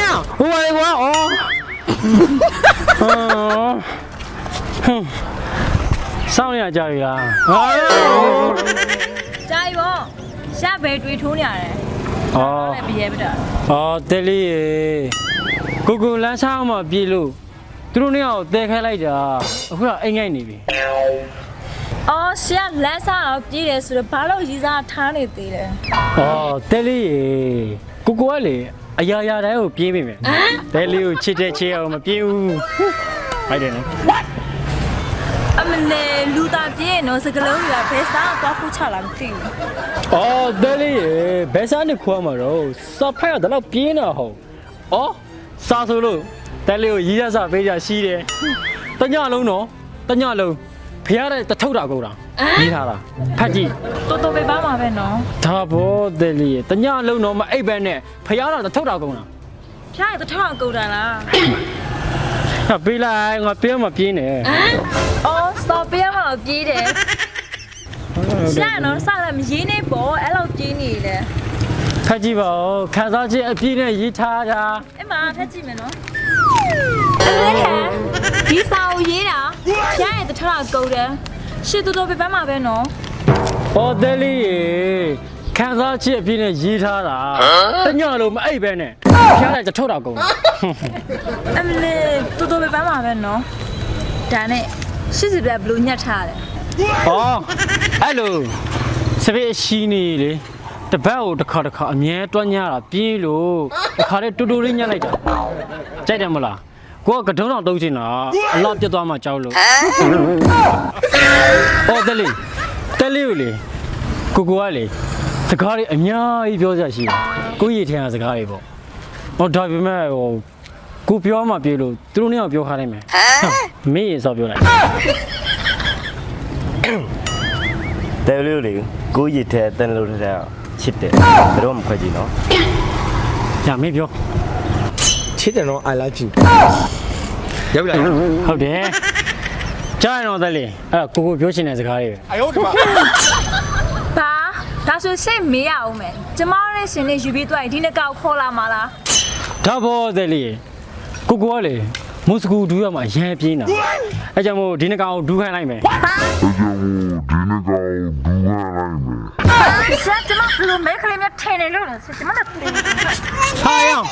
呀，我上来加油啊！加油！下辈追求呢嘞。哦，毕业不得。哦，对哩，哥哥来上嘛，比如，သူတို့เนี่ยတဲခိုင်းလိုက်တာအခုကအိမ်ငိုက်နေပြီ အော်ရှင်ကလမ်းစားတော့ပြေးတယ်ဆိုတော့ဘာလို့ရီစားထားနေသေးလဲ ဩတဲလေးရေကိုကလေအရာရာတိုင်းကိုပြေးမိမယ်တဲလေးကိုချစ်တဲ့ချစ်အောင်မပြေးဘူးဟုတ်တယ်နော် အမလေးလူသားပြေးရင်တော့စကလုံးတွေကဘယ်စားတော့ခုချလာမသိဘူး ဩတဲလေးရေဘယ်စားနေခွာမှာတော့စဖိုက်ကတော့ပြေးနေဟုတ်ဩစားဆိုလို့တဲလေးကိုရီးရစားပေးကြရှိတယ်တညလုံးနော်တညလုံးဖះတဲ့တထုတ်တာကုန်တာရေးထားတာဖတ်ကြည့် တော်တော်ပဲပါမှာပဲနော် ဒါဘောတယ်လီတညလုံးတော့မအိပ်ပဲနဲ့ဖះတာတထုတ်တာကုန်တာ ဖျားရတထောင်ကုန်တာလား ဟာပေးလိုက်ငါပြေးမပြေးနဲ့ အော်စော်ပေးမှာပြေးတယ်ရှင်ကတော့စားတယ်မရင်းနေပေါ့အဲ့လိုပြေးနေတယ် ဖတ်ကြည့်ပါဦးခန်းစားခြင်းအပြည့်နဲ့ရေးထားတာ အဲ့မှာဖက်ကြည့်မယ်နော်အဲ့ဟဲ့ဒီစာကိုရေးတာဖျားရတထောင်ကုန်တယ်ရှစ်တော်တော်ပဲပါမှာပဲနော် ဟောတယ်လီခန်းစားခြင်းအပြည့်နဲ့ရေးထားတာတညလုံးမအိပ်ပဲနဲ့ဖះတဲ့တထုတ်တာကုန်တာ အမလေးတော်တော်ပဲပါမှာပဲနော်ဒါနဲ့80ပြဘလို့ညက်ထားတယ် ဟောအဲ့လိုစပည့်ရှိနေလေတပတ်ကိုတစ်ခါအမြဲတွန်းညတာပြေးလို့တစ်ခါလေးတူတူလေးညက်လိုက်တာကြိုက်တယ်မလားကိုကကတုံးတော်တုံးချင်တာအလောက်ပြတ်သွားမှကြောက်လို့ဟောတယ်လီကိုလေကိုကလေစကားလေးအများကြီးပြောကြရှိတယ်ကိုရည်ထင်တာစကားတွေပေါ့ဟောဒါပေမဲ့ဟိုကိုပြောမှပြေးလို့သူတို့နှစ်ယောက်ပြောခါနိုင်မယ်မင်းရေစောပြောလိုက် တဲလေးလေကိုရည်ထဲတန်လို့တဲ့ချစ်တယ်ဘယ်တော့မှခွဲကြည့်နော် ။ညာမင်းပြော ချစ်တယ်နော် I like you ရောက်ပြီလား ဟုတ်တယ်။ကြားရင်တော့တယ်လေအဲ့ကိုပြောချင်တဲ့စကားတွေပဲ အယောဒီမှာ ဘာဒါဆိုစိတ်မေးရအောင်မယ်ကျမတို့ရဲ့ရှင်လေးယူပြီးသွားရင်ဒီနှစ်ကောက်ခေါ်လာမှာလား ။ဒါဘောတယ်လေကိုကလေမုစကူဒူးရမှာရမ်းပြင်းတာ။အဲ့ကြောင့်မို့ဒီနှစ်ကောင်ဒူးခိုင်းလိုက်မယ် ဆက်ကျမဘလို့မဲခလေးမြထင်နေလို့ဆက်ကျမလည်းပြင် ။ဟာရောင်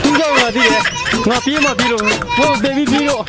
သူ့ကြောင့်ငါသိတယ်။ငါပြေးမှပြေးလို့ဟိုတေးပြီးပြီးတော့